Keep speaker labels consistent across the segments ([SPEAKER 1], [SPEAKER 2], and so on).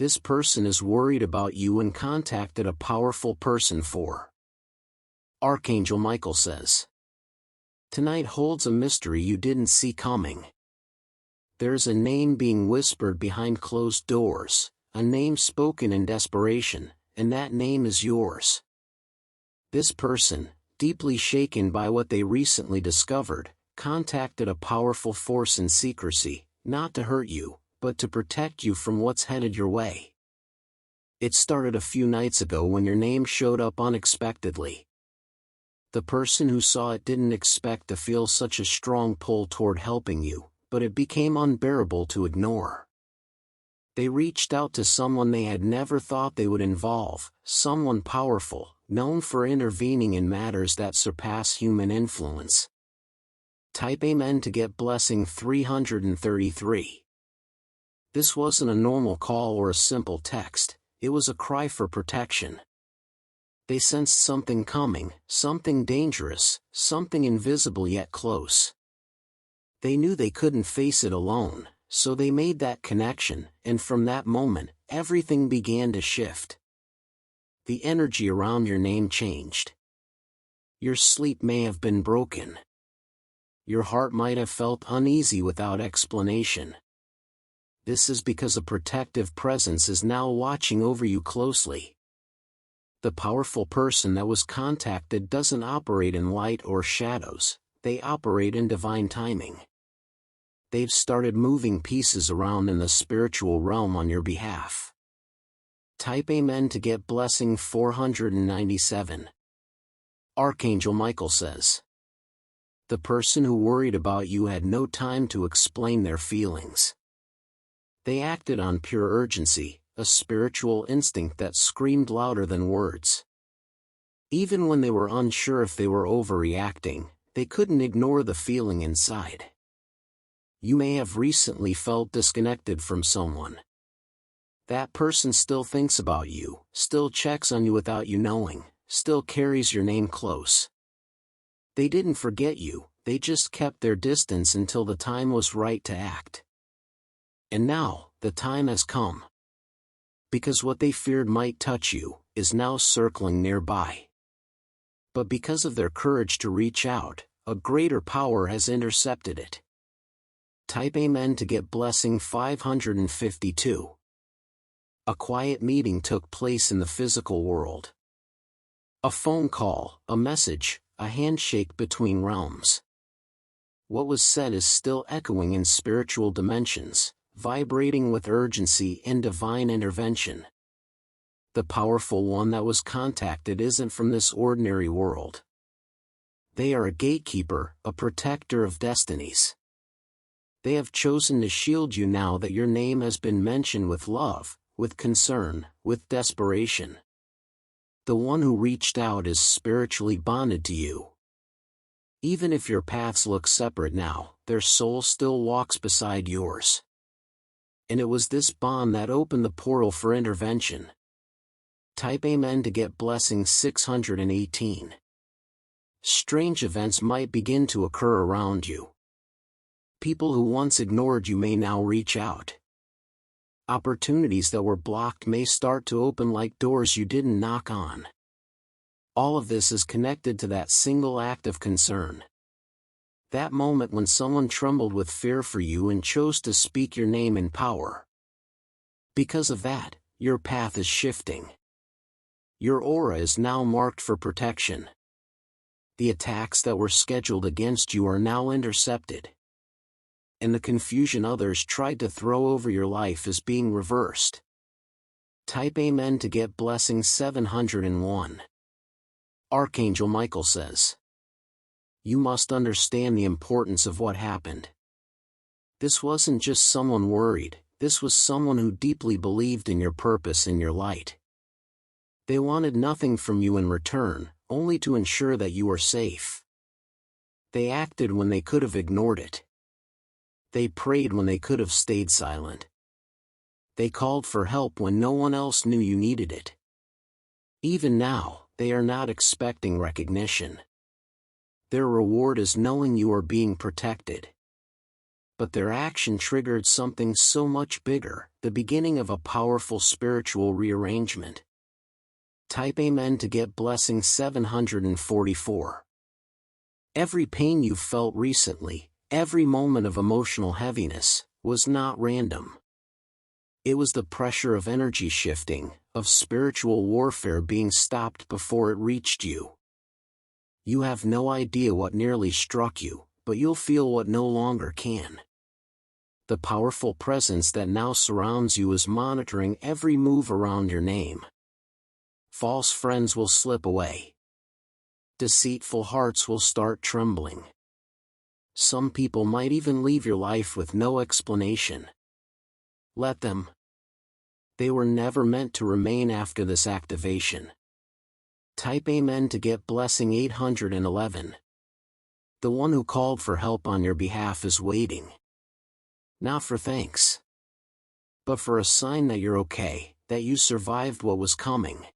[SPEAKER 1] This person is worried about you and contacted a powerful person for. Archangel Michael says, tonight holds a mystery you didn't see coming. There's a name being whispered behind closed doors, a name spoken in desperation, and that name is yours. This person, deeply shaken by what they recently discovered, contacted a powerful force in secrecy, not to hurt you, but to protect you from what's headed your way. It started a few nights ago when your name showed up unexpectedly. The person who saw it didn't expect to feel such a strong pull toward helping you, but it became unbearable to ignore. They reached out to someone they had never thought they would involve, someone powerful, known for intervening in matters that surpass human influence. Type Amen to get blessing 333. This wasn't a normal call or a simple text, it was a cry for protection. They sensed something coming, something dangerous, something invisible yet close. They knew they couldn't face it alone, so they made that connection, and from that moment, everything began to shift. The energy around your name changed. Your sleep may have been broken. Your heart might have felt uneasy without explanation. This is because a protective presence is now watching over you closely. The powerful person that was contacted doesn't operate in light or shadows, they operate in divine timing. They've started moving pieces around in the spiritual realm on your behalf. Type Amen to get blessing 497. Archangel Michael says, the person who worried about you had no time to explain their feelings. They acted on pure urgency, a spiritual instinct that screamed louder than words. Even when they were unsure if they were overreacting, they couldn't ignore the feeling inside. You may have recently felt disconnected from someone. That person still thinks about you, still checks on you without you knowing, still carries your name close. They didn't forget you, they just kept their distance until the time was right to act. And now, the time has come. Because what they feared might touch you, is now circling nearby. But because of their courage to reach out, a greater power has intercepted it. Type Amen to get blessing 552. A quiet meeting took place in the physical world. A phone call, a message, a handshake between realms. What was said is still echoing in spiritual dimensions, vibrating with urgency and divine intervention. The powerful one that was contacted isn't from this ordinary world. They are a gatekeeper, a protector of destinies. They have chosen to shield you now that your name has been mentioned with love, with concern, with desperation. The one who reached out is spiritually bonded to you. Even if your paths look separate now, their soul still walks beside yours. And it was this bond that opened the portal for intervention. Type Amen to get blessing 618. Strange events might begin to occur around you. People who once ignored you may now reach out. Opportunities that were blocked may start to open like doors you didn't knock on. All of this is connected to that single act of concern. That moment when someone trembled with fear for you and chose to speak your name in power. Because of that, your path is shifting. Your aura is now marked for protection. The attacks that were scheduled against you are now intercepted. And the confusion others tried to throw over your life is being reversed. Type Amen to get blessing 701. Archangel Michael says, you must understand the importance of what happened. This wasn't just someone worried, this was someone who deeply believed in your purpose and your light. They wanted nothing from you in return, only to ensure that you were safe. They acted when they could have ignored it. They prayed when they could have stayed silent. They called for help when no one else knew you needed it. Even now, they are not expecting recognition. Their reward is knowing you are being protected. but their action triggered something so much bigger, the beginning of a powerful spiritual rearrangement. Type Amen to get blessing 744. Every pain you felt recently, every moment of emotional heaviness, was not random. It was the pressure of energy shifting, of spiritual warfare being stopped before it reached you. You have no idea what nearly struck you, but you'll feel what no longer can. The powerful presence that now surrounds you is monitoring every move around your name. False friends will slip away. Deceitful hearts will start trembling. Some people might even leave your life with no explanation. Let them. They were never meant to remain after this activation. Type Amen to get blessing 811. The one who called for help on your behalf is waiting. Not for thanks, but for a sign that you're okay, that you survived what was coming.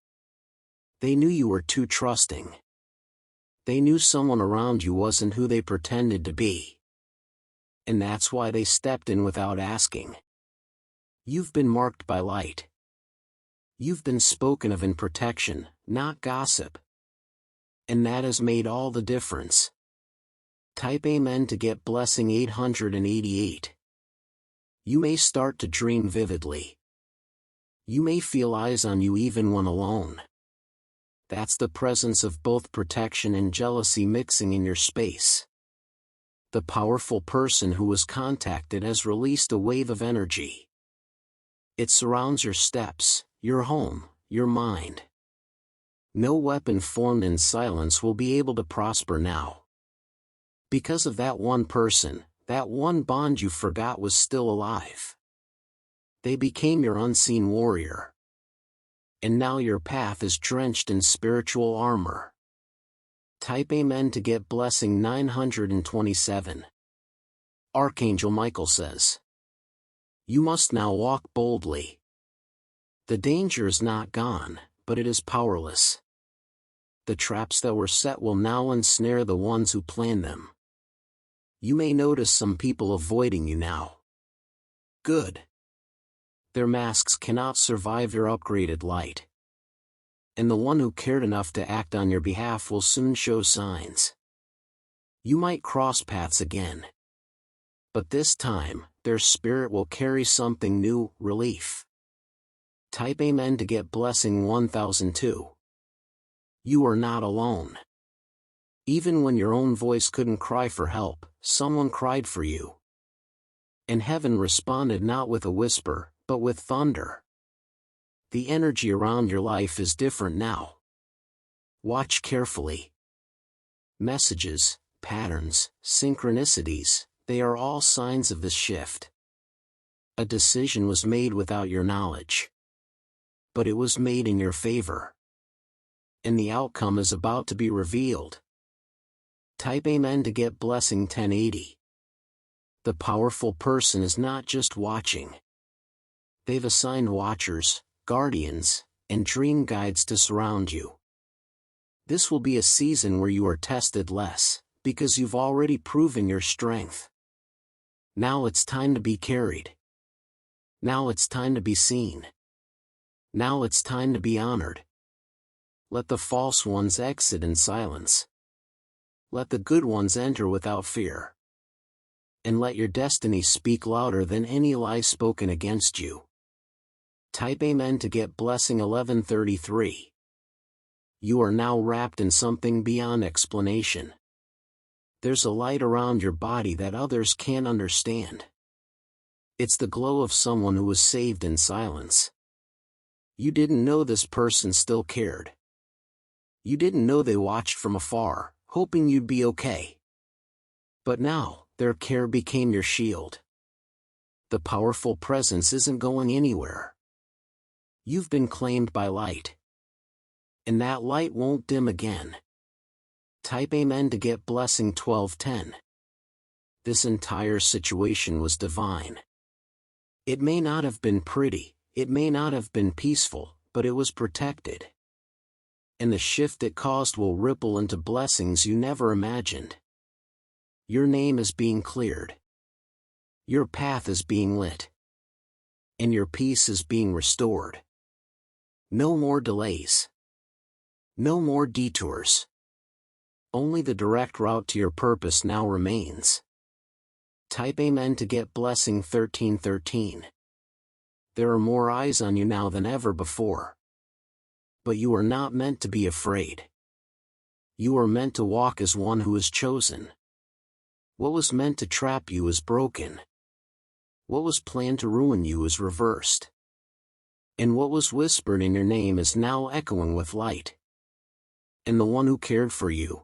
[SPEAKER 1] They knew you were too trusting. They knew someone around you wasn't who they pretended to be. And that's why they stepped in without asking. You've been marked by light. You've been spoken of in protection, not gossip. And that has made all the difference. Type Amen to get blessing 888. You may start to dream vividly. You may feel eyes on you even when alone. That's the presence of both protection and jealousy mixing in your space. The powerful person who was contacted has released a wave of energy. It surrounds your steps, your home, your mind. No weapon formed in silence will be able to prosper now. Because of that one person, that one bond you forgot was still alive. They became your unseen warrior. And now your path is drenched in spiritual armor. Type Amen to get blessing 927. Archangel Michael says, you must now walk boldly. The danger is not gone, but it is powerless. The traps that were set will now ensnare the ones who planned them. You may notice some people avoiding you now. Good. Their masks cannot survive your upgraded light. And the one who cared enough to act on your behalf will soon show signs. You might cross paths again. But this time, their spirit will carry something new, relief. Type Amen to get blessing 1002. You are not alone. Even when your own voice couldn't cry for help, someone cried for you. And heaven responded not with a whisper, but with thunder. The energy around your life is different now. Watch carefully. Messages, patterns, synchronicities, they are all signs of this shift. A decision was made without your knowledge. But it was made in your favor. And the outcome is about to be revealed. Type Amen to get blessing 1080. The powerful person is not just watching. They've assigned watchers, guardians, and dream guides to surround you. This will be a season where you are tested less, because you've already proven your strength. Now it's time to be carried. Now it's time to be seen. Now it's time to be honored. Let the false ones exit in silence. Let the good ones enter without fear. And let your destiny speak louder than any lie spoken against you. Type Amen to get blessing 1133. You are now wrapped in something beyond explanation. There's a light around your body that others can't understand. It's the glow of someone who was saved in silence. You didn't know this person still cared. You didn't know they watched from afar, hoping you'd be okay. But now, their care became your shield. The powerful presence isn't going anywhere. You've been claimed by light. And that light won't dim again. Type Amen to get blessing 1210. This entire situation was divine. It may not have been pretty, it may not have been peaceful, but it was protected. And the shift it caused will ripple into blessings you never imagined. Your name is being cleared. Your path is being lit. And your peace is being restored. No more delays. No more detours. Only the direct route to your purpose now remains. Type Amen to get blessing 1313. There are more eyes on you now than ever before. But you are not meant to be afraid. You are meant to walk as one who is chosen. What was meant to trap you is broken. What was planned to ruin you is reversed. And what was whispered in your name is now echoing with light. And the one who cared for you,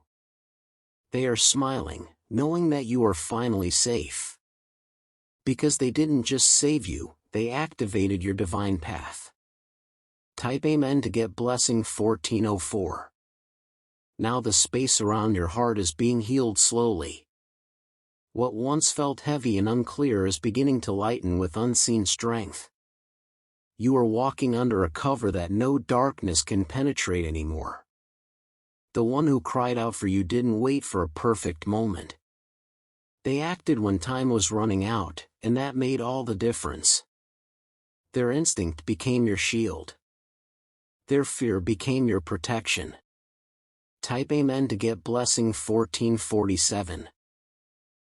[SPEAKER 1] they are smiling, knowing that you are finally safe. Because they didn't just save you, they activated your divine path. Type Amen to get blessing 1404. Now the space around your heart is being healed slowly. What once felt heavy and unclear is beginning to lighten with unseen strength. You are walking under a cover that no darkness can penetrate anymore. The one who cried out for you didn't wait for a perfect moment. They acted when time was running out, and that made all the difference. Their instinct became your shield. Their fear became your protection. Type Amen to get blessing 1447.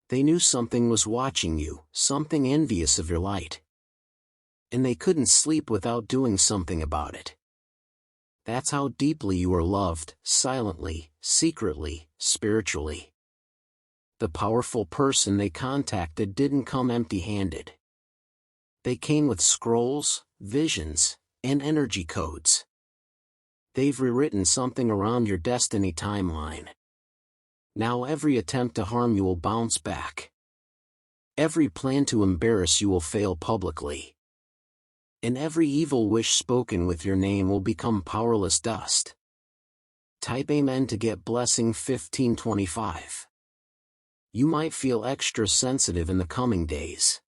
[SPEAKER 1] They knew something was watching you, something envious of your light. And they couldn't sleep without doing something about it. That's how deeply you are loved, silently, secretly, spiritually. The powerful person they contacted didn't come empty-handed. They came with scrolls, visions, and energy codes. They've rewritten something around your destiny timeline. Now every attempt to harm you will bounce back. Every plan to embarrass you will fail publicly. And every evil wish spoken with your name will become powerless dust. Type Amen to get blessing 1525. You might feel extra sensitive in the coming days.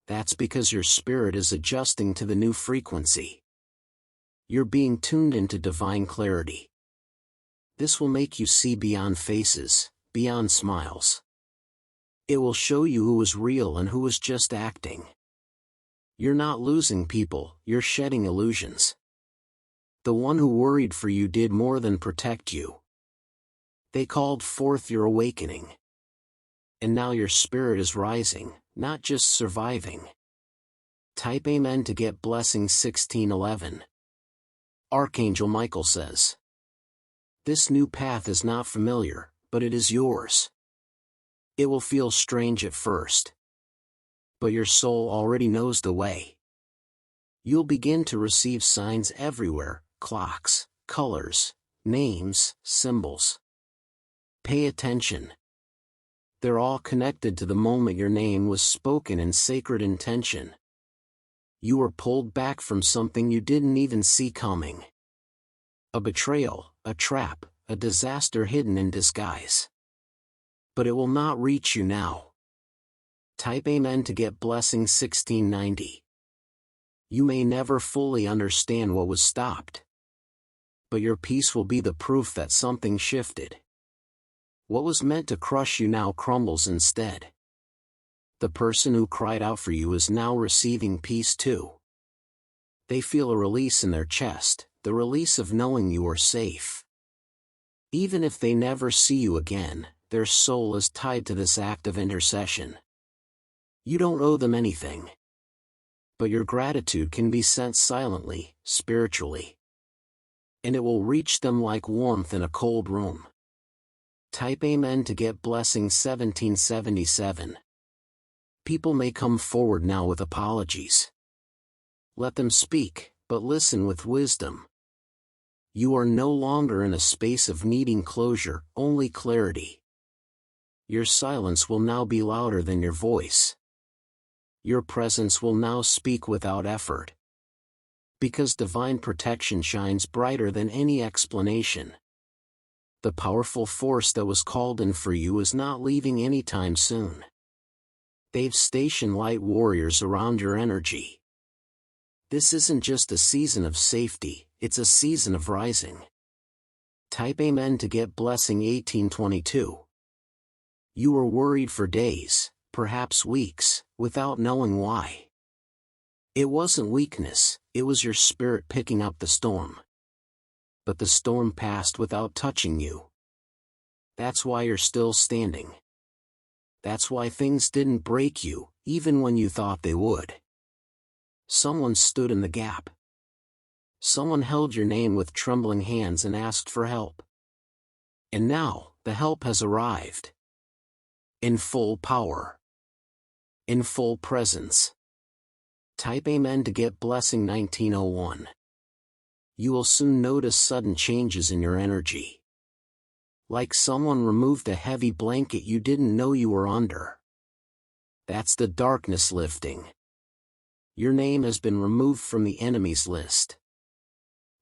[SPEAKER 1] That's because your spirit is adjusting to the new frequency. You're being tuned into divine clarity. This will make you see beyond faces, beyond smiles. It will show you who is real and who is just acting. You're not losing people, you're shedding illusions. The one who worried for you did more than protect you. They called forth your awakening. And now your spirit is rising, not just surviving. Type Amen to get blessing 1611. Archangel Michael says, this new path is not familiar, but it is yours. It will feel strange at first. But your soul already knows the way. You'll begin to receive signs everywhere, clocks, colors, names, symbols. Pay attention. They're all connected to the moment your name was spoken in sacred intention. You were pulled back from something you didn't even see coming. A betrayal, a trap, a disaster hidden in disguise. But it will not reach you now. Type Amen to get blessing 1690. You may never fully understand what was stopped. But your peace will be the proof that something shifted. What was meant to crush you now crumbles instead. The person who cried out for you is now receiving peace too. They feel a release in their chest, the release of knowing you are safe. Even if they never see you again, their soul is tied to this act of intercession. You don't owe them anything. But your gratitude can be sent silently, spiritually. And it will reach them like warmth in a cold room. Type Amen to get blessing 1777. People may come forward now with apologies. Let them speak, but listen with wisdom. You are no longer in a space of needing closure, only clarity. Your silence will now be louder than your voice. Your presence will now speak without effort. Because divine protection shines brighter than any explanation. The powerful force that was called in for you is not leaving anytime soon. They've stationed light warriors around your energy. This isn't just a season of safety, it's a season of rising. Type Amen to get blessing 1822. You were worried for days, perhaps weeks, without knowing why. It wasn't weakness, it was your spirit picking up the storm. But the storm passed without touching you. That's why you're still standing. That's why things didn't break you, even when you thought they would. Someone stood in the gap. Someone held your name with trembling hands and asked for help. And now, the help has arrived. In full power. In full presence. Type Amen to get blessing 1901. You will soon notice sudden changes in your energy. Like someone removed a heavy blanket you didn't know you were under. That's the darkness lifting. Your name has been removed from the enemy's list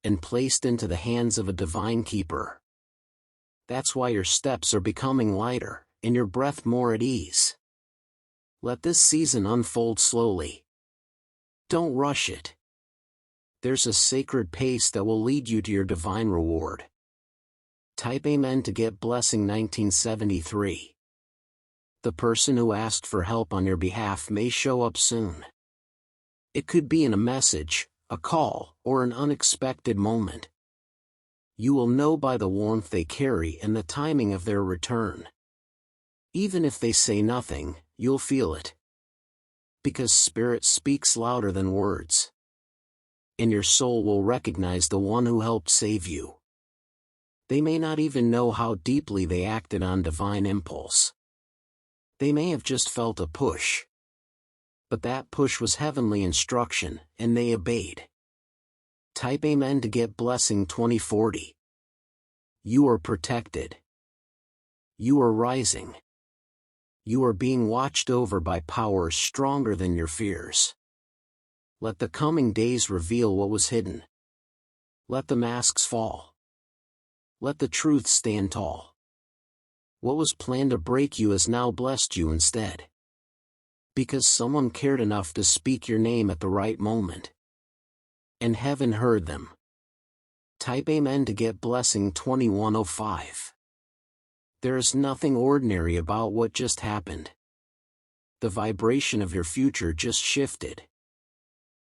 [SPEAKER 1] and placed into the hands of a divine keeper. That's why your steps are becoming lighter, and your breath more at ease. Let this season unfold slowly. Don't rush it. There's a sacred pace that will lead you to your divine reward. Type Amen to get blessing 1973. The person who asked for help on your behalf may show up soon. It could be in a message, a call, or an unexpected moment. You will know by the warmth they carry and the timing of their return. Even if they say nothing, you'll feel it. Because Spirit speaks louder than words. And your soul will recognize the one who helped save you. They may not even know how deeply they acted on divine impulse. They may have just felt a push. But that push was heavenly instruction, and they obeyed. Type Amen to get blessing 2040. You are protected. You are rising. You are being watched over by powers stronger than your fears. Let the coming days reveal what was hidden. Let the masks fall. Let the truth stand tall. What was planned to break you has now blessed you instead. Because someone cared enough to speak your name at the right moment. And heaven heard them. Type Amen to get blessing 2105. There is nothing ordinary about what just happened. The vibration of your future just shifted.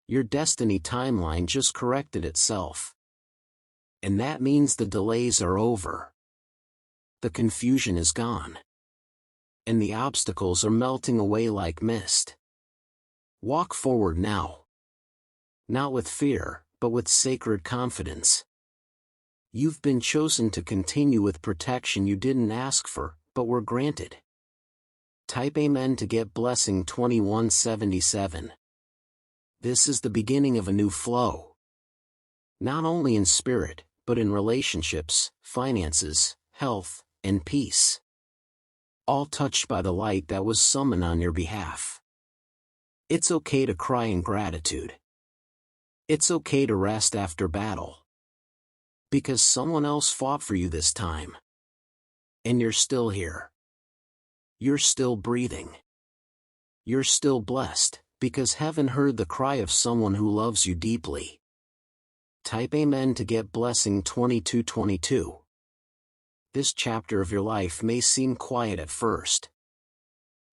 [SPEAKER 1] Your destiny timeline just corrected itself. And that means the delays are over. The confusion is gone. And the obstacles are melting away like mist. Walk forward now. Not with fear, but with sacred confidence. You've been chosen to continue with protection you didn't ask for, but were granted. Type Amen to get blessing 2177. This is the beginning of a new flow. Not only in spirit, but in relationships, finances, health, and peace. All touched by the light that was summoned on your behalf. It's okay to cry in gratitude. It's okay to rest after battle. Because someone else fought for you this time. And you're still here. You're still breathing. You're still blessed, because heaven heard the cry of someone who loves you deeply. Type Amen to get blessing 2222. This chapter of your life may seem quiet at first.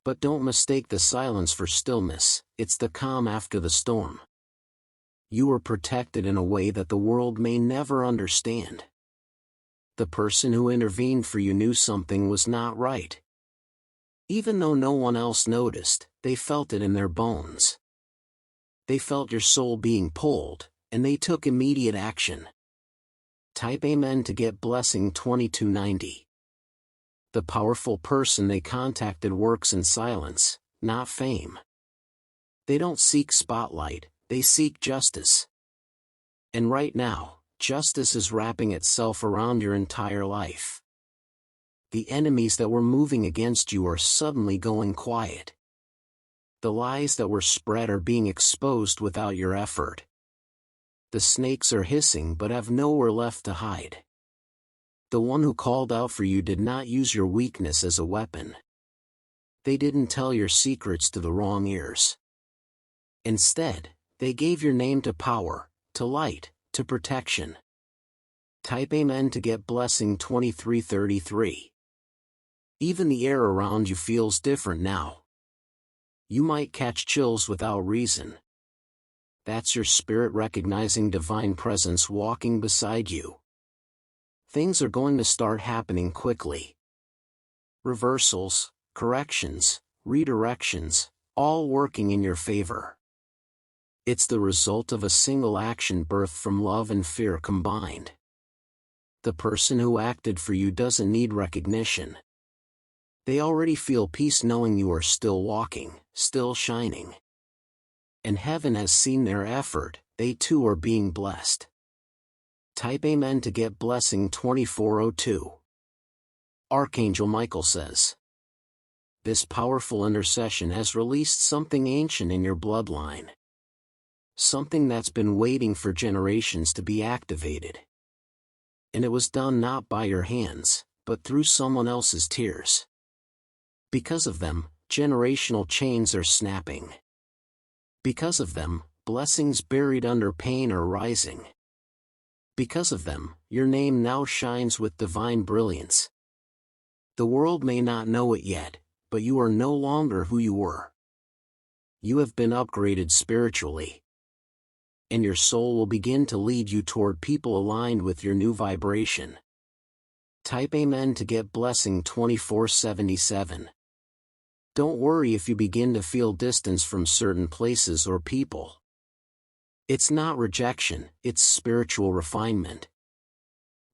[SPEAKER 1] But don't mistake the silence for stillness, it's the calm after the storm. You are protected in a way that the world may never understand. The person who intervened for you knew something was not right. Even though no one else noticed, they felt it in their bones. They felt your soul being pulled, and they took immediate action. Type Amen to get blessing 2290. The powerful person they contacted works in silence, not fame. They don't seek spotlight. They seek justice. And right now, justice is wrapping itself around your entire life. The enemies that were moving against you are suddenly going quiet. The lies that were spread are being exposed without your effort. The snakes are hissing but have nowhere left to hide. The one who called out for you did not use your weakness as a weapon. They didn't tell your secrets to the wrong ears. Instead, they gave your name to power, to light, to protection. Type Amen to get blessing 2333. Even the air around you feels different now. You might catch chills without reason. That's your spirit recognizing divine presence walking beside you. Things are going to start happening quickly. Reversals, corrections, redirections, all working in your favor. It's the result of a single action birthed from love and fear combined. The person who acted for you doesn't need recognition. They already feel peace knowing you are still walking, still shining. And heaven has seen their effort, they too are being blessed. Type Amen to get blessing 2402. Archangel Michael says, this powerful intercession has released something ancient in your bloodline. Something that's been waiting for generations to be activated. And it was done not by your hands, but through someone else's tears. Because of them, generational chains are snapping. Because of them, blessings buried under pain are rising. Because of them, your name now shines with divine brilliance. The world may not know it yet, but you are no longer who you were. You have been upgraded spiritually. And your soul will begin to lead you toward people aligned with your new vibration. Type Amen to get blessing 2477. Don't worry if you begin to feel distance from certain places or people. It's not rejection, it's spiritual refinement.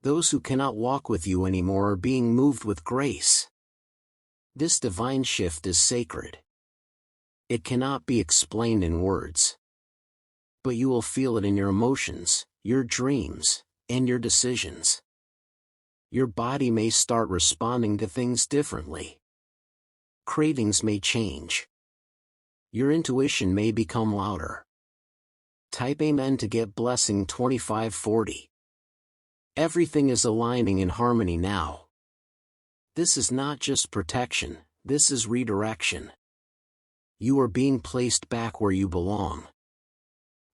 [SPEAKER 1] Those who cannot walk with you anymore are being moved with grace. This divine shift is sacred. It cannot be explained in words. But you will feel it in your emotions, your dreams, and your decisions. Your body may start responding to things differently. Cravings may change. Your intuition may become louder. Type Amen to get blessing 2540. Everything is aligning in harmony now. This is not just protection, this is redirection. You are being placed back where you belong.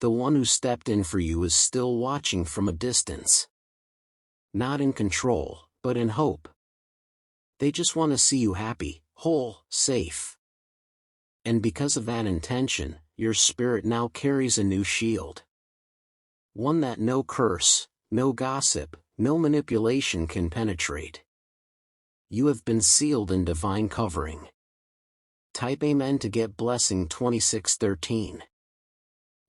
[SPEAKER 1] The one who stepped in for you is still watching from a distance. Not in control, but in hope. They just want to see you happy, whole, safe. And because of that intention, your spirit now carries a new shield. One that no curse, no gossip, no manipulation can penetrate. You have been sealed in divine covering. Type Amen to get blessing 2613.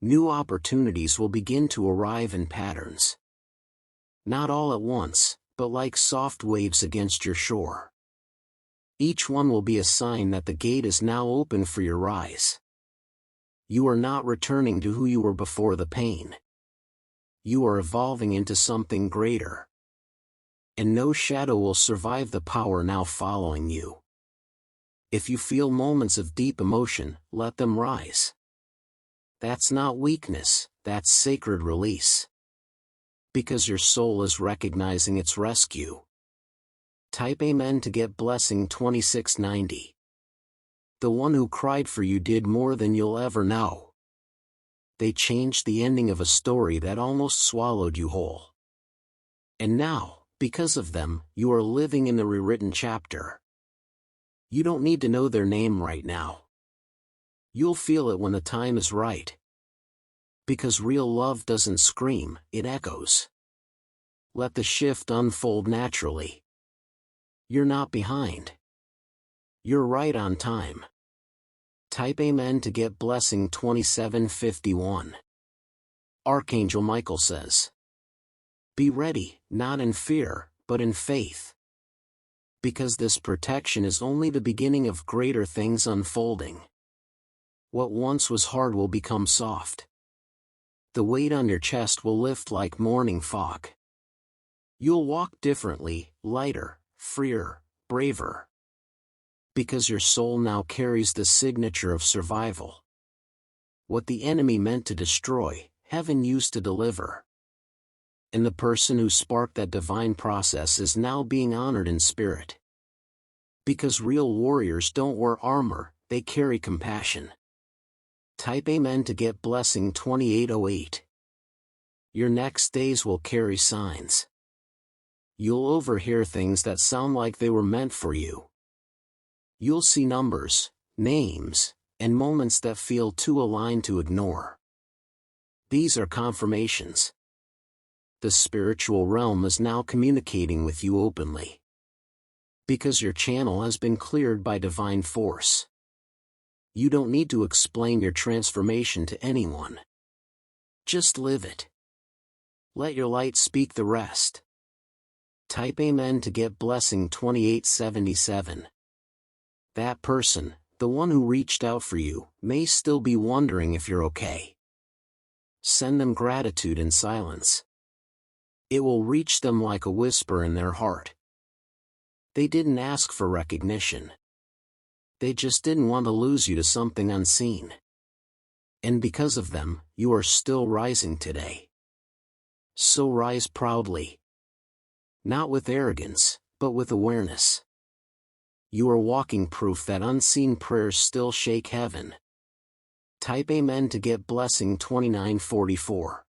[SPEAKER 1] New opportunities will begin to arrive in patterns. Not all at once, but like soft waves against your shore. Each one will be a sign that the gate is now open for your rise. You are not returning to who you were before the pain. You are evolving into something greater. And no shadow will survive the power now following you. If you feel moments of deep emotion, let them rise. That's not weakness, that's sacred release. Because your soul is recognizing its rescue. Type Amen to get blessing 2690. The one who cried for you did more than you'll ever know. They changed the ending of a story that almost swallowed you whole. And now, because of them, you are living in the rewritten chapter. You don't need to know their name right now. You'll feel it when the time is right. Because real love doesn't scream, it echoes. Let the shift unfold naturally. You're not behind. You're right on time. Type Amen to get blessing 2751. Archangel Michael says, be ready, not in fear, but in faith. Because this protection is only the beginning of greater things unfolding. What once was hard will become soft. The weight on your chest will lift like morning fog. You'll walk differently, lighter, freer, braver. Because your soul now carries the signature of survival. What the enemy meant to destroy, heaven used to deliver. And the person who sparked that divine process is now being honored in spirit. Because real warriors don't wear armor, they carry compassion. Type Amen to get blessing 2808. Your next days will carry signs. You'll overhear things that sound like they were meant for you. You'll see numbers, names, and moments that feel too aligned to ignore. These are confirmations. The spiritual realm is now communicating with you openly. Because your channel has been cleared by divine force. You don't need to explain your transformation to anyone. Just live it. Let your light speak the rest. Type Amen to get blessing 2877. That person, the one who reached out for you, may still be wondering if you're okay. Send them gratitude in silence. It will reach them like a whisper in their heart. They didn't ask for recognition. They just didn't want to lose you to something unseen. And because of them, you are still rising today. So rise proudly. Not with arrogance, but with awareness. You are walking proof that unseen prayers still shake heaven. Type Amen to get blessing 2944.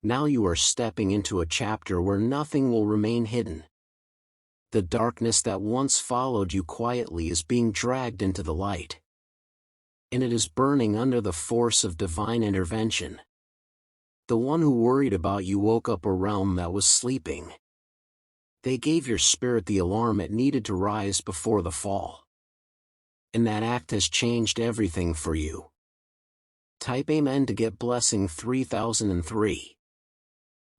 [SPEAKER 1] Now you are stepping into a chapter where nothing will remain hidden. The darkness that once followed you quietly is being dragged into the light. And it is burning under the force of divine intervention. The one who worried about you woke up a realm that was sleeping. They gave your spirit the alarm it needed to rise before the fall. And that act has changed everything for you. Type Amen to get blessing 3003.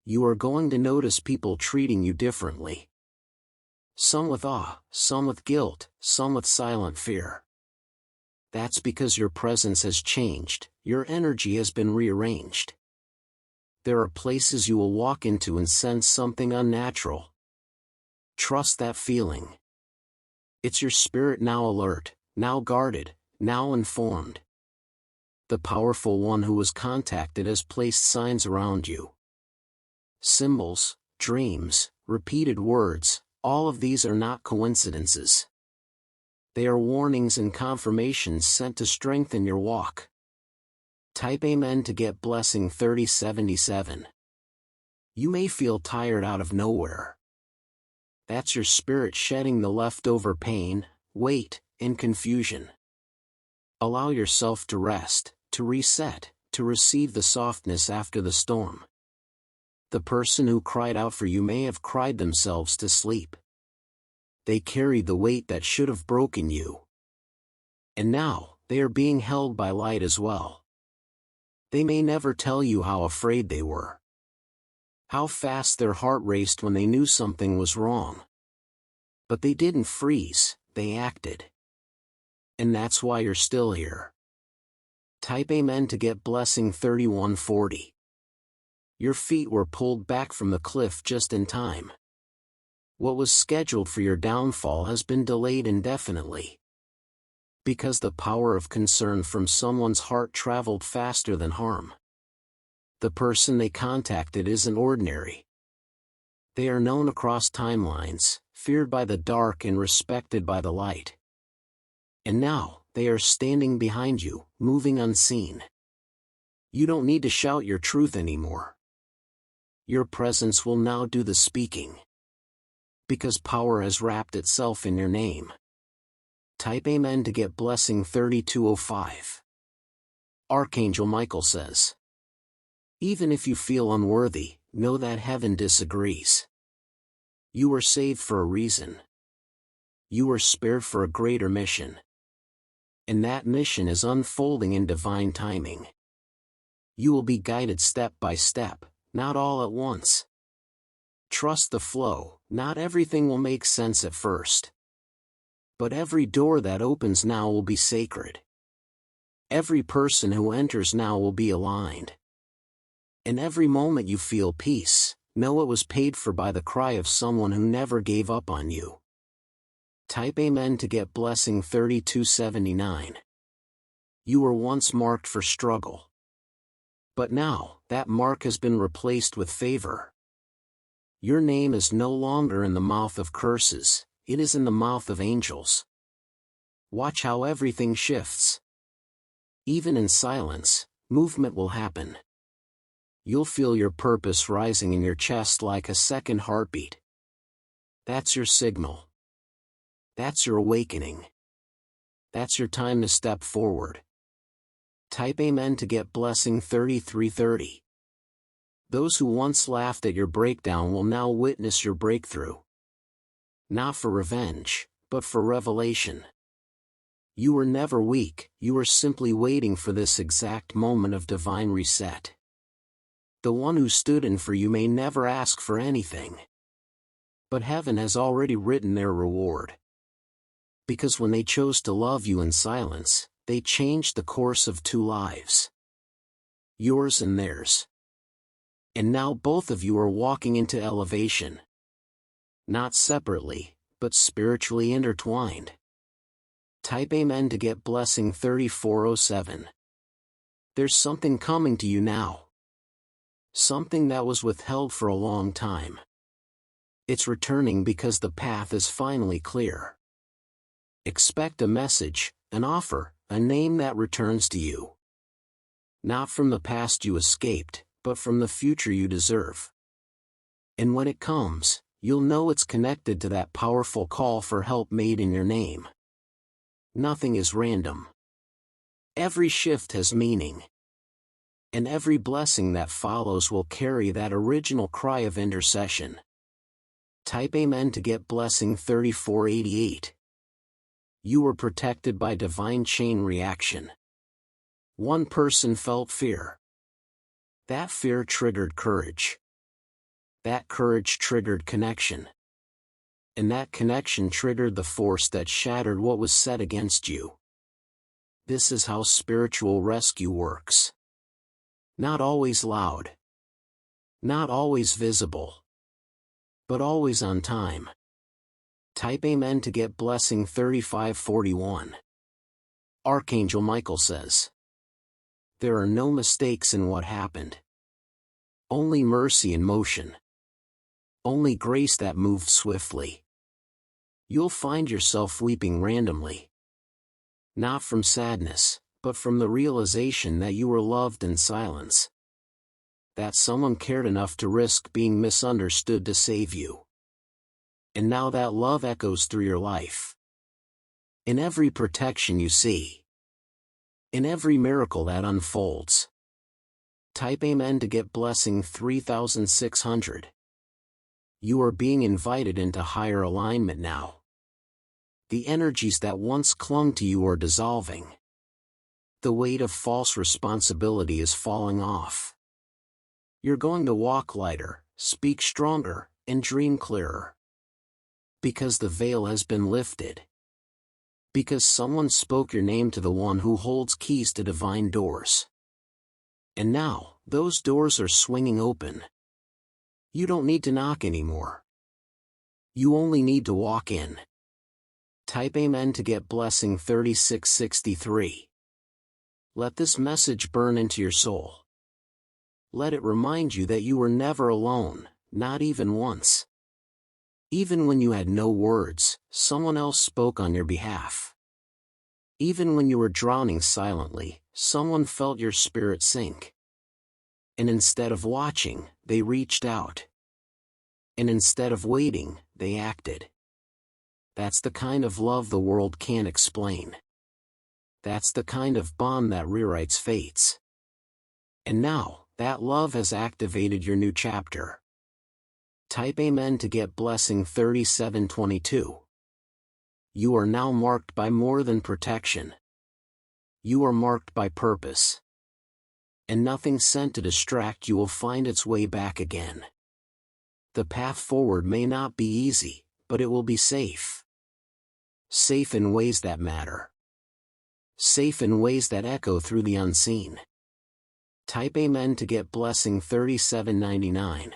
[SPEAKER 1] You are going to notice people treating you differently. Some with awe, some with guilt, some with silent fear. That's because your presence has changed, your energy has been rearranged. There are places you will walk into and sense something unnatural. Trust that feeling. It's your spirit now alert, now guarded, now informed. The powerful one who was contacted has placed signs around you. Symbols, dreams, repeated words, all of these are not coincidences. They are warnings and confirmations sent to strengthen your walk. Type Amen to get blessing 3077. You may feel tired out of nowhere. That's your spirit shedding the leftover pain, weight, and confusion. Allow yourself to rest, to reset, to receive the softness after the storm. The person who cried out for you may have cried themselves to sleep. They carried the weight that should have broken you. And now, they are being held by light as well. They may never tell you how afraid they were. How fast their heart raced when they knew something was wrong. But they didn't freeze, they acted. And that's why you're still here. Type Amen to get blessing 3140. Your feet were pulled back from the cliff just in time. What was scheduled for your downfall has been delayed indefinitely. Because the power of concern from someone's heart traveled faster than harm. The person they contacted isn't ordinary. They are known across timelines, feared by the dark and respected by the light. And now, they are standing behind you, moving unseen. You don't need to shout your truth anymore. Your presence will now do the speaking. Because power has wrapped itself in your name. Type Amen to get blessing 3205. Archangel Michael says, even if you feel unworthy, know that heaven disagrees. You were saved for a reason. You were spared for a greater mission. And that mission is unfolding in divine timing. You will be guided step by step, not all at once. Trust the flow, not everything will make sense at first. But every door that opens now will be sacred. Every person who enters now will be aligned. In every moment you feel peace, know it was paid for by the cry of someone who never gave up on you. Type Amen to get blessing 3279. You were once marked for struggle. But now, that mark has been replaced with favor. Your name is no longer in the mouth of curses, it is in the mouth of angels. Watch how everything shifts. Even in silence, movement will happen. You'll feel your purpose rising in your chest like a second heartbeat. That's your signal. That's your awakening. That's your time to step forward. Type Amen to get blessing 3330. Those who once laughed at your breakdown will now witness your breakthrough. Not for revenge, but for revelation. You were never weak, you were simply waiting for this exact moment of divine reset. The one who stood in for you may never ask for anything. But heaven has already written their reward. Because when they chose to love you in silence, they changed the course of 2 lives. Yours and theirs. And now both of you are walking into elevation. Not separately, but spiritually intertwined. Type Amen to get blessing 3407. There's something coming to you now. Something that was withheld for a long time. It's returning because the path is finally clear. Expect a message, an offer, a name that returns to you. Not from the past you escaped, but from the future you deserve. And when it comes, you'll know it's connected to that powerful call for help made in your name. Nothing is random. Every shift has meaning. And every blessing that follows will carry that original cry of intercession. Type Amen to get blessing 3488. You were protected by divine chain reaction. One person felt fear. That fear triggered courage. That courage triggered connection. And that connection triggered the force that shattered what was set against you. This is how spiritual rescue works. Not always loud. Not always visible. But always on time. Type Amen to get blessing 3541. Archangel Michael says, there are no mistakes in what happened. Only mercy in motion. Only grace that moved swiftly. You'll find yourself weeping randomly. Not from sadness, but from the realization that you were loved in silence. That someone cared enough to risk being misunderstood to save you. And now that love echoes through your life. In every protection you see. In every miracle that unfolds. Type Amen to get blessing 3600. You are being invited into higher alignment now. The energies that once clung to you are dissolving. The weight of false responsibility is falling off. You're going to walk lighter, speak stronger, and dream clearer. Because the veil has been lifted. Because someone spoke your name to the one who holds keys to divine doors. And now, those doors are swinging open. You don't need to knock anymore. You only need to walk in. Type Amen to get blessing 3663. Let this message burn into your soul. Let it remind you that you were never alone, not even once. Even when you had no words, someone else spoke on your behalf. Even when you were drowning silently, someone felt your spirit sink. And instead of watching, they reached out. And instead of waiting, they acted. That's the kind of love the world can't explain. That's the kind of bond that rewrites fates. And now, that love has activated your new chapter. Type Amen to get blessing 3722. You are now marked by more than protection. You are marked by purpose. And nothing sent to distract you will find its way back again. The path forward may not be easy, but it will be safe. Safe in ways that matter. Safe in ways that echo through the unseen. Type Amen to get blessing 3799.